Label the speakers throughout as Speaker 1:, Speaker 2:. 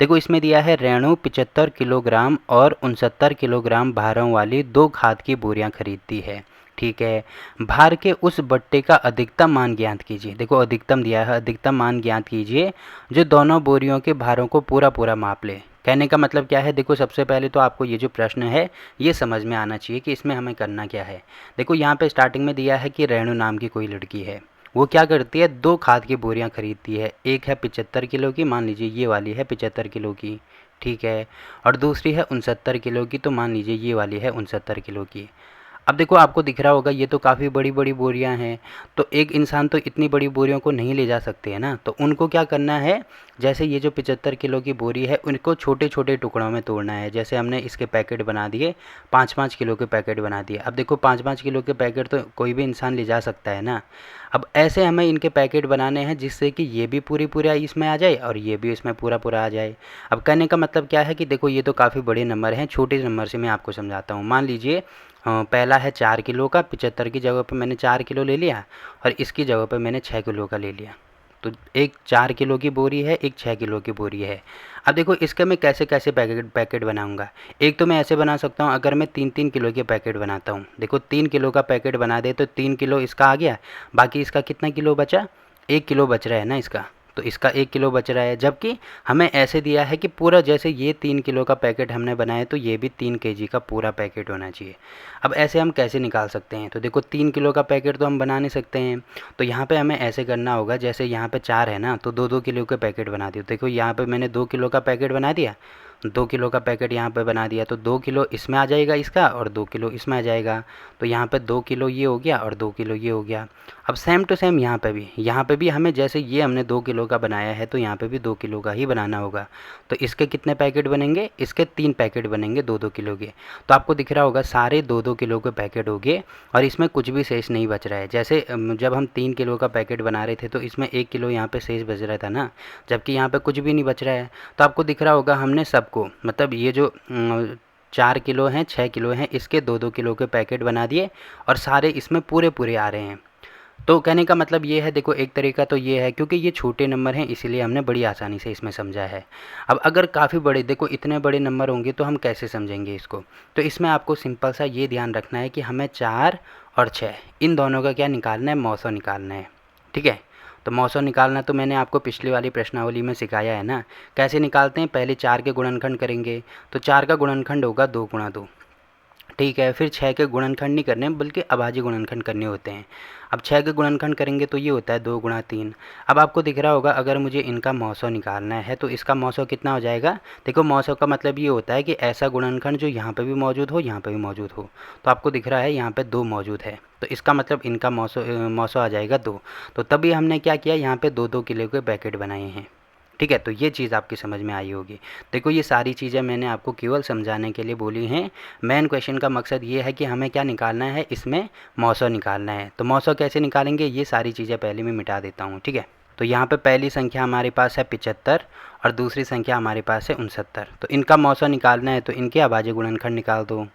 Speaker 1: देखो इसमें दिया है रेणु 75 किलोग्राम और 69 किलोग्राम भारों वाली 2 खाद की बोरियां खरीदती है। ठीक है, भार के उस बट्टे का अधिकतम मान ज्ञात कीजिए। देखो अधिकतम दिया है, अधिकतम मान ज्ञात कीजिए जो दोनों बोरियों के भारों को पूरा पूरा माप ले। कहने का मतलब क्या है, देखो सबसे पहले तो आपको ये जो प्रश्न है ये समझ में आना चाहिए कि इसमें हमें करना क्या है। देखो यहाँ पे स्टार्टिंग में दिया है कि रेणु नाम की कोई लड़की है, वो क्या करती है, 2 खाद की बोरियां खरीदती है। एक है 75 किलो की, मान लीजिए ये वाली है 75 किलो की, ठीक है, और दूसरी है 69 किलो की, तो मान लीजिए ये वाली है 69 किलो की। अब देखो आपको दिख रहा होगा ये तो काफ़ी बड़ी बड़ी बोरियां हैं, तो एक इंसान तो इतनी बड़ी बोरियों को नहीं ले जा सकते हैं ना, तो उनको क्या करना है, जैसे ये जो 75 किलो की बोरी है उनको छोटे छोटे टुकड़ों में तोड़ना है। जैसे हमने इसके पैकेट बना दिए, 5-5 किलो के पैकेट बना दिए। अब देखो 5-5 किलो के पैकेट तो कोई भी इंसान ले जा सकता है ना। अब ऐसे हमें इनके पैकेट बनाने हैं जिससे कि ये भी पूरी पूरा इसमें आ जाए और ये भी इसमें पूरा पूरा आ जाए। अब कहने का मतलब क्या है कि देखो ये तो काफ़ी बड़े नंबर हैं, छोटे नंबर से मैं आपको समझाता हूँ। मान लीजिए पहला है 4 किलो का, 75 की जगह पे मैंने 4 किलो ले लिया और इसकी जगह पे मैंने 6 किलो का ले लिया। तो एक 4 किलो की बोरी है, एक 6 किलो की बोरी है। अब देखो इसके मैं कैसे कैसे पैकेट पैकेट बनाऊंगा। एक तो मैं ऐसे बना सकता हूँ, अगर मैं 3-3 किलो के पैकेट बनाता हूँ, देखो 3 किलो का पैकेट बना दे तो 3 किलो इसका आ गया, बाकी इसका कितना किलो बचा, 1 किलो बच रहा है ना इसका, तो इसका 1 किलो बच रहा है। जबकि हमें ऐसे दिया है कि पूरा, जैसे ये 3 किलो का पैकेट हमने बनाया तो ये भी 3 केजी का पूरा पैकेट होना चाहिए। अब ऐसे हम कैसे निकाल सकते हैं, तो देखो 3 किलो का पैकेट तो हम बना नहीं सकते हैं, तो यहाँ पे हमें ऐसे करना होगा, जैसे यहाँ पे 4 है ना, तो 2-2 किलो के पैकेट बना दिए। देखो यहाँ पे मैंने 2 किलो का पैकेट बना दिया, 2 किलो का पैकेट यहाँ पे बना दिया, तो 2 किलो इसमें आ जाएगा इसका और 2 किलो इसमें आ जाएगा, तो यहाँ पे 2 किलो ये हो गया और 2 किलो ये हो गया। अब सेम टू सेम यहाँ पे भी हमें, जैसे ये हमने 2 किलो का बनाया है तो यहाँ पे भी 2 किलो का ही बनाना होगा। तो इसके कितने पैकेट बनेंगे, इसके 3 पैकेट बनेंगे 2-2 किलो के। तो आपको दिख रहा होगा सारे 2-2 किलो के पैकेट हो गए और इसमें कुछ भी शेष नहीं बच रहा है। जैसे जब हम 3 किलो का पैकेट बना रहे थे तो इसमें 1 किलो यहाँ पे शेष बच रहा था ना, जबकि यहाँ पे कुछ भी नहीं बच रहा है। तो आपको दिख रहा होगा हमने सबको, मतलब ये जो 4 किलो हैं, 6 किलो हैं, इसके 2-2 किलो के पैकेट बना दिए और सारे इसमें पूरे पूरे आ रहे हैं। तो कहने का मतलब ये है, देखो एक तरीका तो ये है, क्योंकि ये छोटे नंबर हैं इसीलिए हमने बड़ी आसानी से इसमें समझा है। अब अगर काफ़ी बड़े, देखो इतने बड़े नंबर होंगे तो हम कैसे समझेंगे इसको, तो इसमें आपको सिंपल सा ये ध्यान रखना है कि हमें 4 और 6 इन दोनों का क्या निकालना है, मौसो निकालना है। ठीक है, तो मौसो निकालना तो मैंने आपको पिछली वाली प्रश्नावली में सिखाया है ना, कैसे निकालते हैं। पहले 4 के गुणनखंड करेंगे, तो 4 का गुणनखंड होगा 2 गुणा 2, ठीक है। फिर 6 के गुणनखंड नहीं करने बल्कि अभाज्य गुणनखंड करने होते हैं। अब 6 के गुणनखंड करेंगे तो ये होता है 2 गुणा 3। अब आपको दिख रहा होगा अगर मुझे इनका मौसो निकालना है तो इसका मौसो कितना हो जाएगा। देखो मौसो का मतलब ये होता है कि ऐसा गुणनखंड जो यहाँ पे भी मौजूद हो, यहाँ पे भी मौजूद हो। तो आपको दिख रहा है यहाँ पे 2 मौजूद है, तो इसका मतलब इनका मौसो आ जाएगा 2। तो तभी हमने क्या किया, यहाँ पे 2-2 किलो के पैकेट बनाए हैं। ठीक है, तो ये चीज़ आपकी समझ में आई होगी। देखो ये सारी चीज़ें मैंने आपको केवल समझाने के लिए बोली हैं। मेन क्वेश्चन का मकसद ये है कि हमें क्या निकालना है, इसमें मौसो निकालना है। तो मौसो कैसे निकालेंगे, ये सारी चीज़ें पहले मैं मिटा देता हूँ। ठीक है, तो यहाँ पे पहली संख्या हमारे पास है 75 और दूसरी संख्या हमारे पास है 69। तो इनका मौसो निकालना है तो इनके अभाज्य गुणनखंड निकाल दो,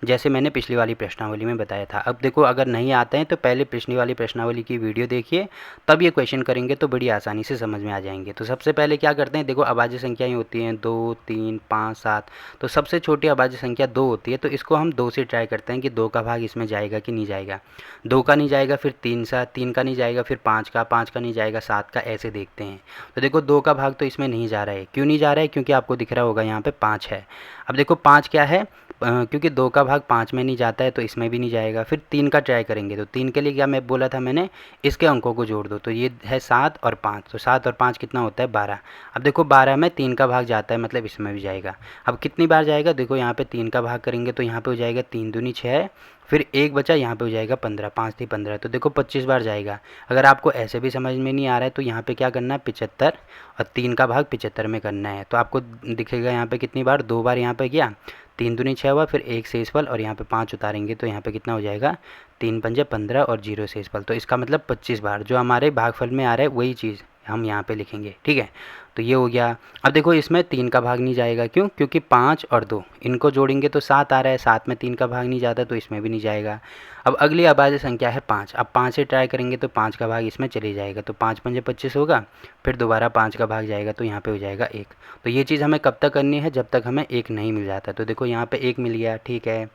Speaker 1: जैसे मैंने पिछली वाली प्रश्नावली में बताया था। अब देखो अगर नहीं आते हैं तो पहले पिछली वाली प्रश्नावली की वीडियो देखिए, तब ये क्वेश्चन करेंगे तो बड़ी आसानी से समझ में आ जाएंगे। तो सबसे पहले क्या करते हैं, देखो अभाज्य संख्याएं होती हैं 2, 3, 5, 7। तो सबसे छोटी अभाज्य संख्या 2 होती है, तो इसको हम 2 से ट्राई करते हैं कि 2 का भाग इसमें जाएगा कि नहीं जाएगा। 2 का नहीं जाएगा, फिर 3 का नहीं जाएगा, फिर 5 का नहीं जाएगा, 7 का, ऐसे देखते हैं। तो देखो 2 का भाग तो इसमें नहीं जा रहा है। क्यों नहीं जा रहा है, क्योंकि आपको दिख रहा होगा यहाँ पे 5 है। अब देखो 5 क्या है, क्योंकि 2 का भाग 5 में नहीं जाता है तो इसमें भी नहीं जाएगा। फिर 3 का ट्राई करेंगे, तो 3 के लिए क्या मैं बोला था मैंने, इसके अंकों को जोड़ दो। तो ये है 7 और 5, तो 7 और 5 कितना होता है 12। अब देखो 12 में 3 का भाग जाता है, मतलब इसमें भी जाएगा। अब कितनी बार जाएगा, देखो यहाँ पे 3 का भाग करेंगे तो यहाँ पे हो जाएगा 3 दूनी 6, फिर 1 बचा, यहाँ पे हो जाएगा 15, 5 थी 15, तो देखो 25 बार जाएगा। अगर आपको ऐसे भी समझ में नहीं आ रहा है तो यहाँ पे क्या करना है, 75 और 3 का भाग 75 में करना है। तो आपको दिखेगा यहाँ पे कितनी बार, 2 बार यहाँ पे गया, 3 दूनी 6 हुआ, फिर 1 शेषफल और यहाँ पे 5 उतारेंगे तो यहाँ पे कितना हो जाएगा, 3 पंजे 15 और 0 शेषफल। तो इसका मतलब 25 बार जो हमारे भागफल में आ रहा है वही चीज़ हम यहाँ पे लिखेंगे। ठीक है, तो ये हो गया। अब देखो इसमें 3 का भाग नहीं जाएगा, क्यों? क्योंकि 5 और 2 इनको जोड़ेंगे तो 7 आ रहा है, 7 में 3 का भाग नहीं जाता तो इसमें भी नहीं जाएगा। अब अगली अभाज्य संख्या है 5। अब 5 से ट्राई करेंगे तो 5 का भाग इसमें चले जाएगा, तो 5 पंजे 25 होगा, फिर दोबारा 5 का भाग जाएगा तो यहाँ पे हो जाएगा 1। तो ये चीज़ हमें कब तक करनी है? जब तक हमें 1 नहीं मिल जाता। तो देखो यहाँ पे 1 मिल गया, ठीक है,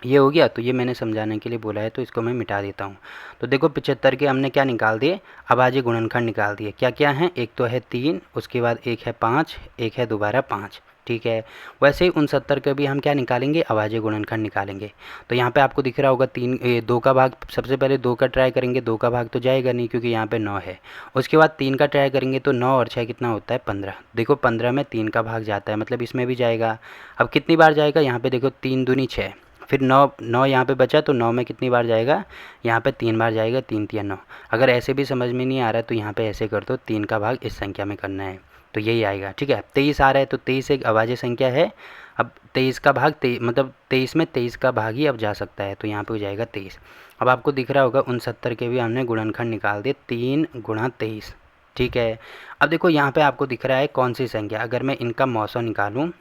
Speaker 1: ये हो गया। तो ये मैंने समझाने के लिए बोला है, तो इसको मैं मिटा देता हूँ। तो देखो 75 के हमने क्या निकाल दिए? अभाज्य गुणनखंड निकाल दिए। क्या क्या हैं? एक तो है 3, उसके बाद एक है 5, एक है दोबारा 5, ठीक है। वैसे ही 69 के भी हम क्या निकालेंगे? अभाज्य गुणनखंड निकालेंगे। तो यहाँ पे आपको दिख रहा होगा 2 का भाग, सबसे पहले 2 का ट्राई करेंगे, 2 का भाग तो जाएगा नहीं क्योंकि यहाँ पे 9 है। उसके बाद 3 का ट्राई करेंगे तो 9 और 6 कितना होता है? 15। देखो 15 में 3 का भाग जाता है, मतलब इसमें भी जाएगा। अब कितनी बार जाएगा? यहाँ पे देखो 3 दूनी 6, फिर 9 यहाँ पे बचा तो 9 में कितनी बार जाएगा? यहाँ पे 3 बार जाएगा, 3 तिया 9। अगर ऐसे भी समझ में नहीं आ रहा है तो यहाँ पे ऐसे कर दो, 3 का भाग इस संख्या में करना है, तो यही आएगा, ठीक है। 23 आ रहा है तो 23 एक अभाज्य संख्या है। अब 23 का भाग मतलब 23 में 23 का भाग ही अब जा सकता है, तो यहाँ पे हो जाएगा 23। अब आपको दिख रहा होगा 69 के भी हमने गुणनखंड निकाल दिए, 3 गुणा 23, ठीक है। अब देखो यहाँ पे आपको दिख रहा है कौन सी संख्या, अगर मैं इनका मौसो निकालूँ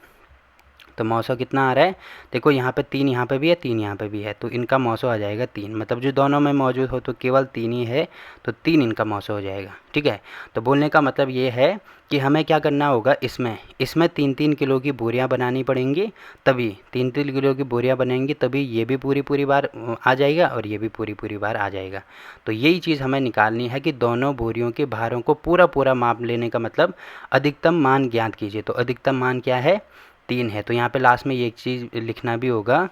Speaker 1: तो मौसो कितना आ रहा है? देखो यहाँ पे 3 यहाँ पे भी है, 3 यहाँ पे भी है, तो इनका मौसो आ जाएगा 3, मतलब जो दोनों में मौजूद हो तो केवल 3 ही है, तो 3 इनका मौसो हो जाएगा, ठीक है। तो बोलने का मतलब ये है कि हमें क्या करना होगा, इसमें 3-3 किलो की बोरियां बनानी पड़ेंगी, तभी 3-3 किलो की बोरियां बनेंगी, तभी ये भी पूरी पूरी बार आ जाएगा और ये भी पूरी पूरी बार आ जाएगा। तो यही चीज़ हमें निकालनी है कि दोनों बोरियों के भारों को पूरा पूरा माप लेने का मतलब अधिकतम मान ज्ञात कीजिए। तो अधिकतम मान क्या है? 3 है। तो यहाँ पे लास्ट में ये एक चीज़ लिखना भी होगा,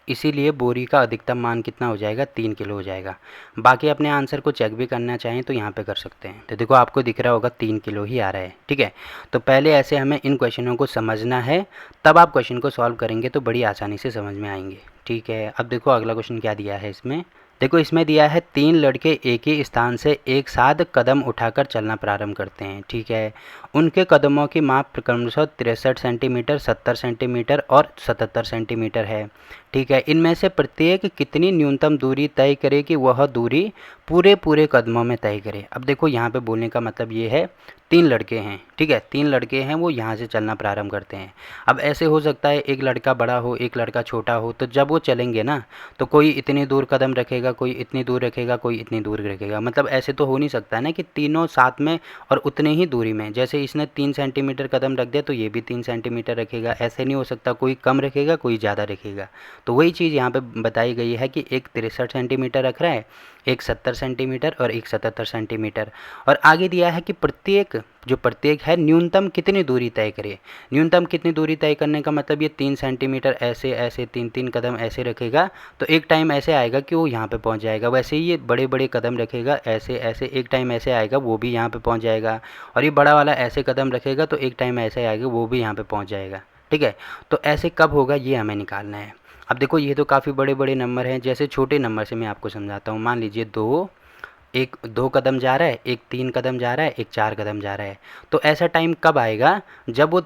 Speaker 1: इसीलिए बोरी का अधिकतम मान कितना हो जाएगा? 3 किलो हो जाएगा। बाकी अपने आंसर को चेक भी करना चाहें तो यहाँ पे कर सकते हैं। तो देखो आपको दिख रहा होगा 3 किलो ही आ रहा है, ठीक है। तो पहले ऐसे हमें इन क्वेश्चनों को समझना है, तब आप क्वेश्चन को सॉल्व करेंगे तो बड़ी आसानी से समझ में आएंगे, ठीक है। अब देखो अगला क्वेश्चन क्या दिया है इसमें। देखो इसमें दिया है 3 लड़के एक ही स्थान से एक साथ कदम उठाकर चलना प्रारंभ करते हैं, ठीक है। उनके कदमों की माप क्रमशः 63 सेंटीमीटर, 70 सेंटीमीटर और 77 सेंटीमीटर है, ठीक है। इनमें से प्रत्येक कितनी न्यूनतम दूरी तय करे कि वह दूरी पूरे पूरे कदमों में तय करे। अब देखो यहाँ पे बोलने का मतलब ये है 3 लड़के हैं, ठीक है, 3 लड़के हैं, वो यहाँ से चलना प्रारंभ करते हैं। अब ऐसे हो सकता है एक लड़का बड़ा हो, एक लड़का छोटा हो, तो जब वो चलेंगे ना तो कोई इतनी दूर कदम रखेगा, कोई इतनी दूर रखेगा, कोई इतनी दूर रखेगा। मतलब ऐसे तो हो नहीं सकता ना कि तीनों साथ में और उतने ही दूरी में। जैसे इसने 3 सेंटीमीटर कदम रख दिया तो ये भी 3 सेंटीमीटर रखेगा, ऐसे नहीं हो सकता, कोई कम रखेगा कोई ज़्यादा रखेगा। तो वही चीज़ यहाँ पे बताई गई है कि एक 63 सेंटीमीटर रख रहा है, एक 70 सेंटीमीटर और एक 77 सेंटीमीटर। और आगे दिया है कि प्रत्येक है न्यूनतम कितनी दूरी तय करे। न्यूनतम कितनी दूरी तय करने का मतलब ये 3 सेंटीमीटर ऐसे ऐसे 3-3 कदम ऐसे रखेगा तो एक टाइम ऐसे आएगा कि वो यहाँ पे पहुँच जाएगा। वैसे ही ये बड़े बड़े कदम रखेगा ऐसे ऐसे, एक टाइम ऐसे आएगा वो भी यहाँ पे पहुँच जाएगा। और ये बड़ा वाला ऐसे कदम रखेगा तो एक टाइम ऐसे आएगा वो भी यहाँ पे पहुँच जाएगा, ठीक है। तो ऐसे कब होगा ये हमें निकालना है। अब देखो ये तो काफ़ी बड़े बड़े नंबर हैं, जैसे छोटे नंबर से मैं आपको समझाता हूँ। मान लीजिए 2 कदम जा रहा है, एक 3 कदम जा रहा है, एक 4 कदम जा रहा है। तो ऐसा टाइम कब आएगा जब वो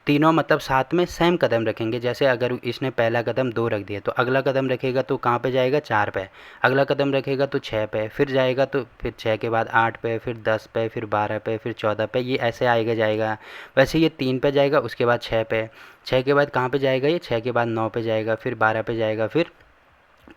Speaker 1: तीनों मतलब साथ में सेम कदम रखेंगे। जैसे अगर इसने पहला कदम 2 रख दिया तो अगला कदम रखेगा तो कहाँ पे जाएगा? 4 पे। अगला कदम रखेगा तो 6 पे, फिर जाएगा तो फिर 6 के बाद 8 पे, फिर 10 पे, फिर 12 पे, फिर 14 पे, ये ऐसे आएगा जाएगा। वैसे ये 3 पे जाएगा, उसके बाद 6 पे, 6 के बाद कहाँ पे जाएगा? ये 6 के बाद 9 पे जाएगा, फिर 12 पे जाएगा, फिर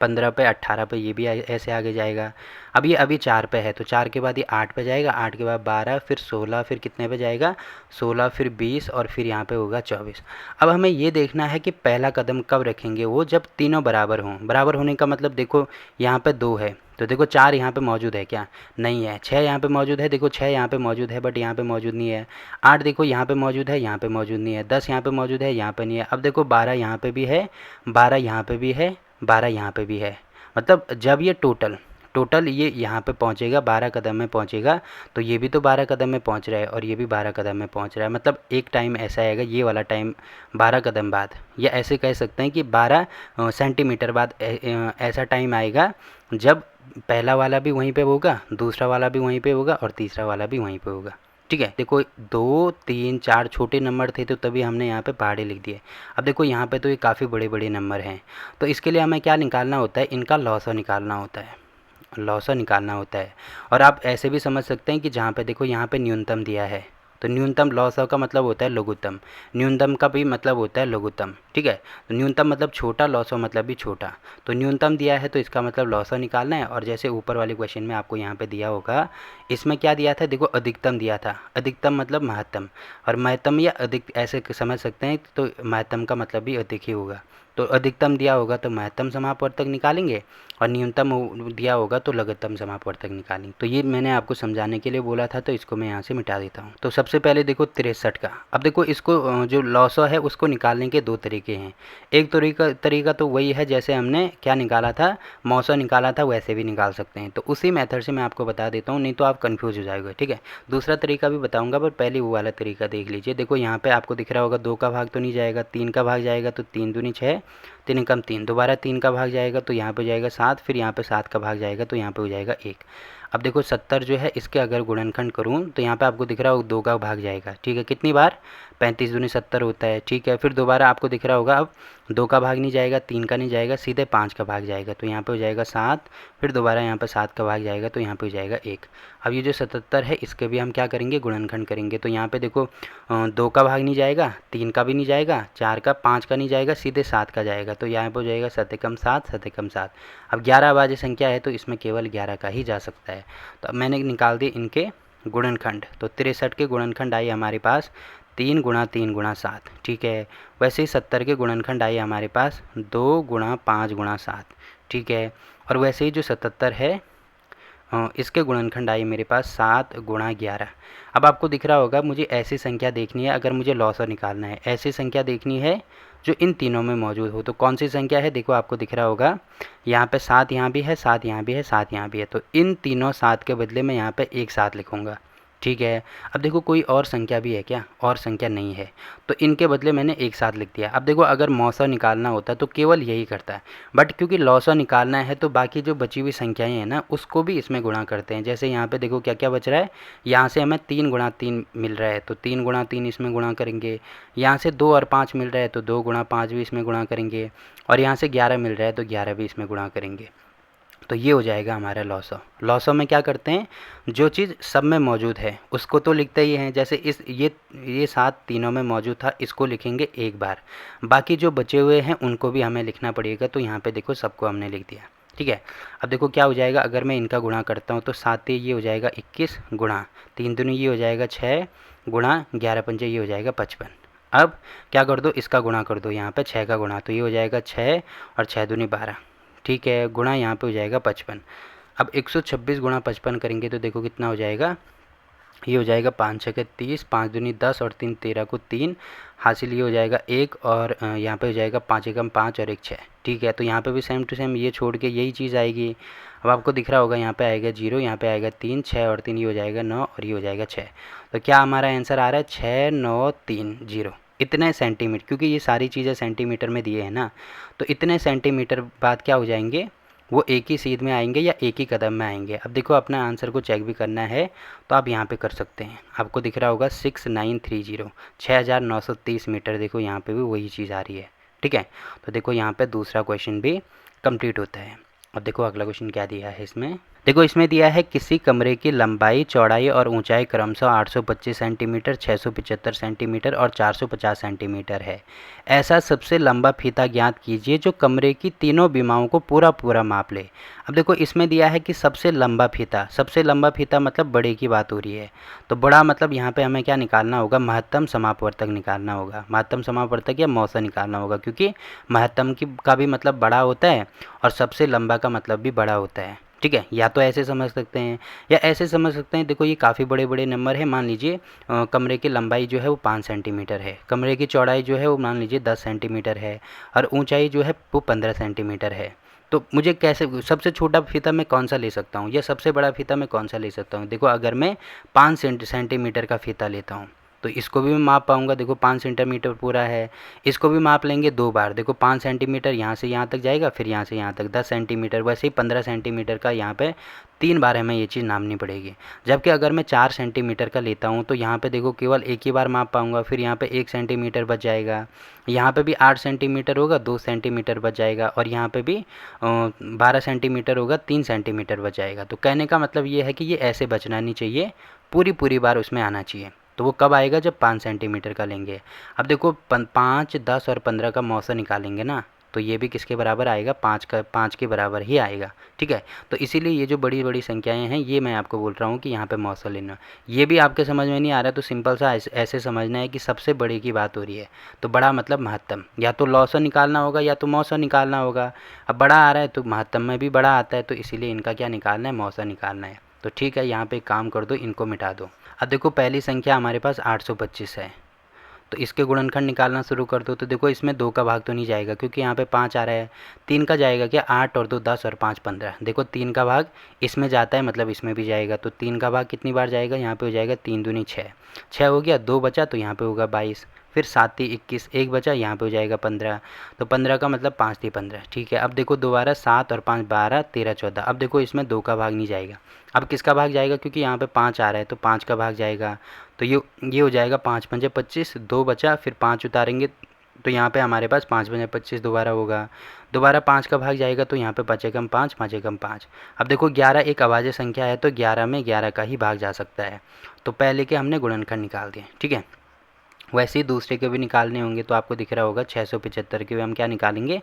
Speaker 1: 15 पे, 18 पे, ये भी ऐसे आगे जाएगा। अब ये अभी 4 पे है तो 4 के बाद ये 8 पे जाएगा, 8 के बाद 12, फिर 16, फिर कितने पे जाएगा? 16, फिर 20 और फिर यहाँ पे होगा 24। अब हमें ये देखना है कि पहला कदम कब रखेंगे वो, जब तीनों बराबर हों। बराबर होने का मतलब देखो यहाँ पे 2 है तो देखो 4 यहाँ पे मौजूद है क्या? नहीं है। 6 यहाँ पे मौजूद है, देखो 6 यहाँ पे मौजूद है बट यहाँ पे मौजूद नहीं है। 8 देखो यहाँ पे मौजूद है, यहाँ पे मौजूद नहीं है। 10 यहाँ पे मौजूद है, यहाँ पे नहीं है। अब देखो 12 यहाँ पे भी है, 12 यहाँ पे भी है, 12 यहाँ पे भी है। मतलब जब ये टोटल ये यहाँ पे पहुँचेगा, 12 कदम में पहुँचेगा, तो ये भी तो 12 कदम में पहुँच रहा है और ये भी 12 कदम में पहुँच रहा है। मतलब एक टाइम ऐसा आएगा, ये वाला टाइम 12 कदम बाद, या ऐसे कह सकते हैं कि 12 सेंटीमीटर बाद ऐसा टाइम आएगा जब पहला वाला भी वहीं पे होगा, दूसरा वाला भी वहीं पे होगा और तीसरा वाला भी वहीं पे होगा, ठीक है। देखो 2, 3, 4 छोटे नंबर थे तो तभी हमने यहाँ पे पहाड़े लिख दिए। अब देखो यहाँ पे तो ये काफ़ी बड़े बड़े नंबर हैं, तो इसके लिए हमें क्या निकालना होता है? इनका लॉसो निकालना होता है। लौसा निकालना होता है। और आप ऐसे भी समझ सकते हैं कि जहाँ पे देखो यहाँ पे न्यूनतम दिया है, तो न्यूनतम लौसा का मतलब होता है लघुत्तम, न्यूनतम का भी मतलब होता है लघुत्तम, ठीक है। तो न्यूनतम मतलब छोटा, लौसा मतलब भी छोटा, तो न्यूनतम दिया है तो इसका मतलब लौसा निकालना है। और जैसे ऊपर वाले क्वेश्चन में आपको यहाँ पे दिया होगा, इसमें क्या दिया था, देखो अधिकतम दिया था, अधिकतम मतलब महत्तम, और महत्तम या अधिक ऐसे समझ सकते हैं, तो महत्तम का मतलब भी अधिक ही होगा। तो अधिकतम दिया होगा तो महत्तम समापवर्तक निकालेंगे, और न्यूनतम दिया होगा तो लघुत्तम समापवर्तक निकालेंगे। तो ये मैंने आपको समझाने के लिए बोला था, तो इसको मैं यहाँ से मिटा देता हूँ। तो सबसे पहले देखो 63 का, अब देखो इसको जो लौसा है उसको निकालने के दो तरीके हैं। एक तरीका तो वही है जैसे हमने क्या निकाला था, मौसा निकाला था, वैसे भी निकाल सकते हैं। तो उसी मेथड से मैं आपको बता देता हूँ, नहीं तो आप कन्फ्यूज हो जाएगा, ठीक है। दूसरा तरीका भी बताऊँगा, पर पहले वो वाला तरीका देख लीजिए। देखो यहाँ पर आपको दिख रहा होगा 2 का भाग तो नहीं जाएगा, 3 का भाग जाएगा, तो 3 दूनी 6, 3 एकम 3, दोबारा 3 का भाग जाएगा तो यहाँ पे हो जाएगा 7, फिर यहाँ पे 7 का भाग जाएगा तो यहाँ पे हो जाएगा 1। अब देखो 70 जो है इसके अगर गुणनखंड करूँ तो यहाँ पे आपको दिख रहा होगा 2 का भाग जाएगा, ठीक है। कितनी बार, 35 दूनी 70 होता है, ठीक है। फिर दोबारा आपको दिख रहा होगा अब 2 का भाग नहीं जाएगा, 3 का नहीं जाएगा, सीधे 5 का भाग जाएगा, तो यहाँ पे हो जाएगा 7, फिर दोबारा यहाँ पे 7 का भाग जाएगा तो यहाँ पे हो जाएगा 1। अब ये जो 77 है इसके भी हम क्या करेंगे, गुणनखंड करेंगे। तो यहाँ पे देखो 2 का भाग नहीं जाएगा, 3 का भी नहीं जाएगा, 4 का, 5 का नहीं जाएगा, सीधे 7 का जाएगा, तो यहाँ पे हो जाएगा 7 एकम 7, 7 एकम 7। अब 11 अभाज्य संख्या है तो इसमें केवल 11 का ही जा सकता है। तो अब मैंने निकाल दिए इनके गुणनखंड, तो 63 के गुणनखंड आए हमारे पास 3 गुणा 3 गुणा 7, ठीक है। वैसे ही 70 के गुणनखंड आए हमारे पास 2 गुणा 5 गुणा 7, ठीक है। और वैसे ही जो 77 है इसके गुणनखंड आई मेरे पास 7 गुणा 11। अब आपको दिख रहा होगा मुझे ऐसी संख्या देखनी है, अगर मुझे लौसा निकालना है, ऐसी संख्या देखनी है जो इन तीनों में मौजूद हो। तो कौन सी संख्या है, देखो आपको दिख रहा होगा यहाँ पे 7 यहाँ भी है, 7 यहाँ भी है, 7 यहाँ भी है, तो इन तीनों 7 के बदले में यहाँ पे एक 7 लिखूँगा, ठीक है। अब देखो कोई और संख्या भी है क्या, और संख्या नहीं है, तो इनके बदले मैंने एक साथ लिख दिया। अब देखो अगर मौसा निकालना होता तो केवल यही करता है, बट क्योंकि लौसा निकालना है तो बाकी जो बची हुई संख्याएं हैं ना उसको भी इसमें गुणा करते हैं। जैसे यहाँ पे देखो क्या क्या बच रहा है, यहाँ से हमें 3 गुणा 3 मिल रहा है तो 3 गुणा 3 इसमें गुणा करेंगे, यहाँ से 2 और 5 मिल रहा है तो 2 गुणा 5 भी इसमें गुणा करेंगे, और यहाँ से 11 मिल रहा है तो 11 भी इसमें गुणा करेंगे। तो ये हो जाएगा हमारा लौसा। लौसा में क्या करते हैं, जो चीज़ सब में मौजूद है उसको तो लिखते ही हैं, जैसे ये 7 तीनों में मौजूद था, इसको लिखेंगे एक बार, बाकी जो बचे हुए हैं उनको भी हमें लिखना पड़ेगा। तो यहाँ पे देखो सबको हमने लिख दिया, ठीक है। अब देखो क्या हो जाएगा, अगर मैं इनका गुणा करता हूँ तो 7 ये हो जाएगा 21 गुणा 3 दूनी ये हो जाएगा 6 गुणा 11 पंजे ये हो जाएगा 55। अब क्या कर दो, इसका गुणा कर दो, यहाँ पे 6 का गुणा, तो ये हो जाएगा 6 और 6 दूनी 12, ठीक है, गुणा यहाँ पे हो जाएगा 55। अब 126 गुणा 55 करेंगे तो देखो कितना हो जाएगा, ये हो जाएगा 5 छः 30, 5 दूनी 10 और 3 13 को 3 हासिल, ये हो जाएगा 1, और यहाँ पे हो जाएगा 5 एकम 5 और 1 6, ठीक है। तो यहाँ पे भी सेम टू सेम ये छोड़ के यही चीज़ आएगी। अब आपको दिख रहा होगा यहाँ पे आएगा 0, यहाँ पे आएगा 3, 6 और 3 ये हो जाएगा 9 और ये हो जाएगा 6। तो क्या हमारा आंसर आ रहा है 6 9 3 0, इतने सेंटीमीटर, क्योंकि ये सारी चीज़ें सेंटीमीटर में दिए हैं ना, तो इतने सेंटीमीटर बाद क्या हो जाएंगे, वो एक ही सीध में आएंगे या एक ही कदम में आएंगे। अब देखो अपना आंसर को चेक भी करना है तो आप यहाँ पे कर सकते हैं, आपको दिख रहा होगा 6930, 6930 मीटर, देखो यहाँ पे भी वही चीज़ आ रही है, ठीक है। तो देखो यहाँ पे दूसरा क्वेश्चन भी कंप्लीट होता है। अब देखो अगला क्वेश्चन क्या दिया है इसमें, देखो इसमें दिया है किसी कमरे की लंबाई, चौड़ाई और ऊंचाई क्रमशः 825 सेंटीमीटर, 675 सेंटीमीटर और 450 सेंटीमीटर है। ऐसा सबसे लंबा फीता ज्ञात कीजिए जो कमरे की तीनों बीमाओं को पूरा पूरा माप ले। अब देखो इसमें दिया है कि सबसे लंबा फीता मतलब बड़े की बात हो रही है, तो बड़ा मतलब यहाँ पे हमें क्या निकालना होगा, महत्तम समापवर्तक निकालना होगा, महत्तम समापवर्तक या मौसा निकालना होगा, क्योंकि महत्तम का भी मतलब बड़ा होता है और सबसे लंबा का मतलब भी बड़ा होता है, ठीक है। या तो ऐसे समझ सकते हैं या ऐसे समझ सकते हैं, देखो ये काफ़ी बड़े बड़े नंबर है। मान लीजिए कमरे की लंबाई जो है वो 5 सेंटीमीटर है, कमरे की चौड़ाई जो है वो मान लीजिए 10 सेंटीमीटर है, और ऊंचाई जो है वो 15 सेंटीमीटर है। तो मुझे कैसे, सबसे छोटा फीता मैं कौन सा ले सकता हूँ या सबसे बड़ा फीता मैं कौन सा ले सकता हूँ। देखो अगर मैं 5 सेंटीमीटर का फीता लेता हूँ तो इसको भी मैं माप पाऊँगा, देखो 5 सेंटीमीटर पूरा है। इसको भी माप लेंगे 2 बार, देखो 5 सेंटीमीटर यहाँ से यहाँ तक जाएगा, फिर यहाँ से यहाँ तक 10 सेंटीमीटर, वैसे ही 15 सेंटीमीटर का यहाँ पे 3 बार हमें ये चीज़ नापनी पड़ेगी। जबकि अगर मैं 4 सेंटीमीटर का लेता हूँ तो यहाँ पे देखो केवल एक ही बार माप पाऊँगा, फिर यहाँ पे 1 सेंटीमीटर बच जाएगा, यहाँ पे भी 8 सेंटीमीटर होगा, 2 सेंटीमीटर बच जाएगा, और यहाँ पे भी 12 सेंटीमीटर होगा, 3 सेंटीमीटर बच जाएगा। तो कहने का मतलब ये है कि ये ऐसे बचना नहीं चाहिए, पूरी बार उसमें आना चाहिए। तो वो कब आएगा, जब 5 सेंटीमीटर का लेंगे। अब देखो 5, 10 और 15 का मौसा निकालेंगे ना, तो ये भी किसके बराबर आएगा, 5 के बराबर ही आएगा। ठीक है, तो इसीलिए ये जो बड़ी बड़ी संख्याएं हैं ये मैं आपको बोल रहा हूँ कि यहाँ पे मौसा लेना। ये भी आपके समझ में नहीं आ रहा तो सिंपल सा ऐसे समझना है कि सबसे बड़े की बात हो रही है, तो बड़ा मतलब महत्तम, या तो लौसा निकालना होगा या तो मौसा निकालना होगा। अब बड़ा आ रहा है तो महत्तम में भी बड़ा आता है, तो इसीलिए इनका क्या निकालना है, मौसा निकालना है। तो ठीक है, यहाँ पे काम कर दो, इनको मिटा दो। अब देखो पहली संख्या हमारे पास 825 है, तो इसके गुणनखंड निकालना शुरू कर दो। तो देखो इसमें 2 का भाग तो नहीं जाएगा क्योंकि यहाँ पे 5 आ रहा है। 3 का जाएगा क्या, 8 और 2 10 और 5 15। देखो 3 का भाग इसमें जाता है, मतलब इसमें भी जाएगा। तो 3 का भाग कितनी बार जाएगा, यहाँ पे हो जाएगा 3 दूनी 6, 6 हो गया, 2 बचा तो यहाँ पे होगा 22, फिर 7 × 21, 1 बचा, यहाँ पे हो जाएगा 15। तो 15 का मतलब 5 × 15। ठीक है, अब देखो दोबारा 7 और 5 12 13 14। अब देखो इसमें 2 का भाग नहीं जाएगा, अब किसका भाग जाएगा, क्योंकि यहाँ पे 5 आ रहा है तो 5 का भाग जाएगा। तो ये हो जाएगा 5 × 5 = 25, 2 बचा, फिर 5 उतारेंगे तो यहाँ पे हमारे पास 5 × 5 = 25 दोबारा होगा। दोबारा 5 का भाग जाएगा तो यहाँ पे 5 एकम 5, 5 एकम 5। अब देखो 11 एक अभाज्य संख्या है तो 11 में 11 का ही भाग जा सकता है। तो पहले के हमने गुणनखंड निकाल दिए। ठीक है, वैसे ही दूसरे के भी निकालने होंगे, तो आपको दिख रहा होगा 675 के भी हम क्या निकालेंगे,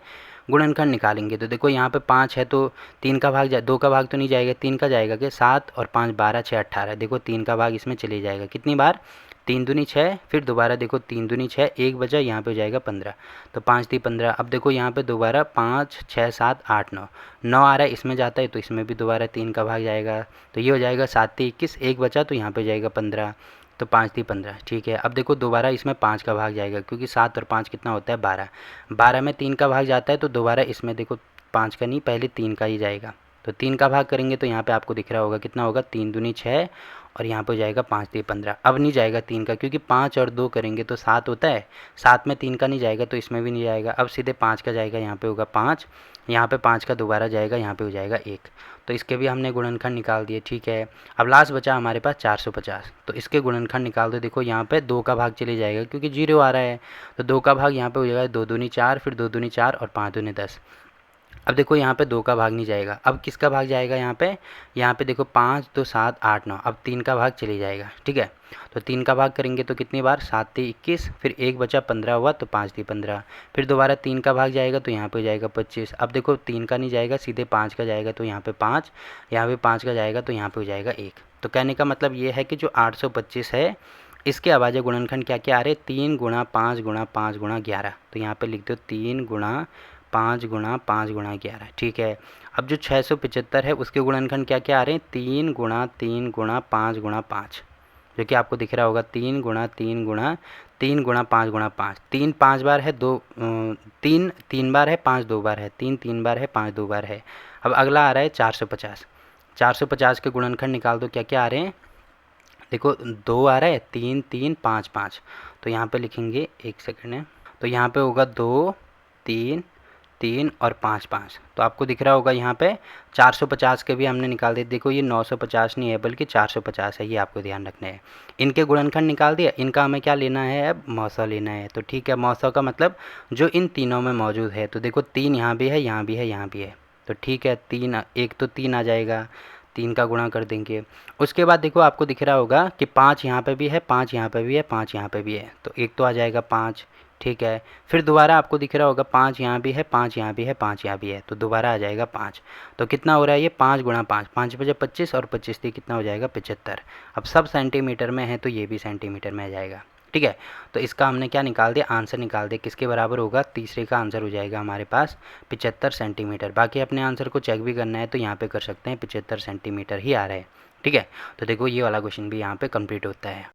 Speaker 1: गुणनखंड निकालेंगे। तो देखो यहाँ पे 5 है तो 3 का भाग 2 का भाग तो नहीं जाएगा, 3 का जाएगा कि 7 और 5 12 6 18। देखो 3 का भाग इसमें चले जाएगा, कितनी बार, 3 दूनी 6, फिर दोबारा देखो 3 दूनी 6, 1 बचा, यहाँ पे हो जाएगा 15, तो 5 × 3 = 15। अब देखो यहाँ पे दोबारा 5 6 7 8 9, 9 आ रहा है, इसमें जाता है तो इसमें भी दोबारा 3 का भाग जाएगा, तो ये हो जाएगा 7 × 3 = 21, 1 बचा तो यहाँ पे हो जाएगा 15, तो 5 × 3 = 15। ठीक है, अब देखो दोबारा इसमें 5 का भाग जाएगा क्योंकि 7 और 5 कितना होता है, 12, 12 में 3 का भाग जाता है, तो दोबारा इसमें देखो 5 का नहीं, पहले 3 का ही जाएगा। तो 3 का भाग करेंगे तो यहाँ पे आपको दिख रहा होगा कितना होगा, 3 दूनी 6 और यहाँ पे हो जाएगा 5 × 3 = 15। अब नहीं जाएगा 3 का, क्योंकि 5 और 2 करेंगे तो 7 होता है, 7 में 3 का नहीं जाएगा तो इसमें भी नहीं जाएगा। अब सीधे 5 का जाएगा, यहाँ पे होगा 5, यहाँ पे 5 का दोबारा जाएगा, यहाँ पे हो जाएगा 1। तो इसके भी हमने गुणनखंड निकाल दिए। ठीक है, अब लास्ट बचा हमारे पास 450, तो इसके गुणनखंड निकाल दो। देखो यहाँ पे 2 का भाग चले जाएगा क्योंकि 0 आ रहा है, तो 2 का भाग यहाँ पे हो जाएगा 2 दूनी 4, फिर 2 दूनी 4 और 5 दूनी 10। अब देखो यहाँ पे 2 का भाग नहीं जाएगा, अब किसका भाग जाएगा, यहाँ पे देखो 5 2 7 8 9, अब 3 का भाग चले जाएगा। ठीक है, तो 3 का भाग करेंगे तो कितनी बार, 7 × 3 = 21, फिर 1 बचा 15 हुआ तो 5 × 3 = 15, फिर दोबारा 3 का भाग जाएगा तो यहाँ पे हो जाएगा 25। अब देखो 3 का नहीं जाएगा, सीधे 5 का जाएगा, तो यहाँ पे 5, यहाँ पे 5 का जाएगा तो यहाँ पे हो जाएगा 1। तो कहने का मतलब ये है कि जो 825 है इसके अभाज्य गुणनखंड क्या क्या आ रहे, 3 × 5 × 5 × 11। तो यहाँ पे लिख दो 3 × 5 × 5 × 11। ठीक है, अब जो 675 है उसके गुणनखंड क्या क्या आ रहे हैं, 3 × 3 × 5 × 5, जो कि आपको दिख रहा होगा 3 × 3 × 3 × 5 × 5। 3 5 बार है, 2 3 3 बार है, 5 2 बार है, 3 3 बार है, 5 2 बार है। अब अगला आ रहा है 450। 450 के गुणनखंड निकाल दो, क्या क्या आ रहे हैं, देखो 2 आ रहा है, 3 3 5 5, तो यहाँ पे लिखेंगे, एक सेकंड है, तो यहाँ पे होगा 2 3 3 और 5 5। तो आपको दिख रहा होगा यहाँ पे 450 के भी हमने निकाल दिए। देखो ये 950 नहीं है बल्कि 450 है, ये आपको ध्यान रखना है। इनके गुणनखंड निकाल दिया, इनका हमें क्या लेना है, अब मौसा लेना है। तो ठीक है, मौसा का मतलब जो इन तीनों में मौजूद है। तो देखो 3 यहाँ भी है, यहाँ भी है, यहाँ भी है, तो ठीक है 3, एक तो 3 आ जाएगा, 3 का गुणा कर देंगे। उसके बाद देखो आपको दिख रहा होगा कि 5 यहाँ पे भी है, 5 यहाँ पे भी है, 5 यहाँ पे भी है, तो एक तो आ जाएगा 5। ठीक है, फिर दोबारा आपको दिख रहा होगा 5 यहाँ भी है, 5 यहाँ भी है, 5 यहाँ भी है, तो दोबारा आ जाएगा 5। तो कितना हो रहा है ये, 5 × 5, 5 बजे 25 और 25 थी, कितना हो जाएगा 75। अब सब सेंटीमीटर में है तो ये भी सेंटीमीटर में आ जाएगा। ठीक है, तो इसका हमने क्या निकाल दिया, आंसर निकाल दिया, किसके बराबर होगा, तीसरे का आंसर हो जाएगा हमारे पास 75 सेंटीमीटर। बाकी अपने आंसर को चेक भी करना है तो यहाँ पे कर सकते हैं, 75 सेंटीमीटर ही आ रहा है। ठीक है, तो देखो ये वाला क्वेश्चन भी यहाँ पे कंप्लीट होता है।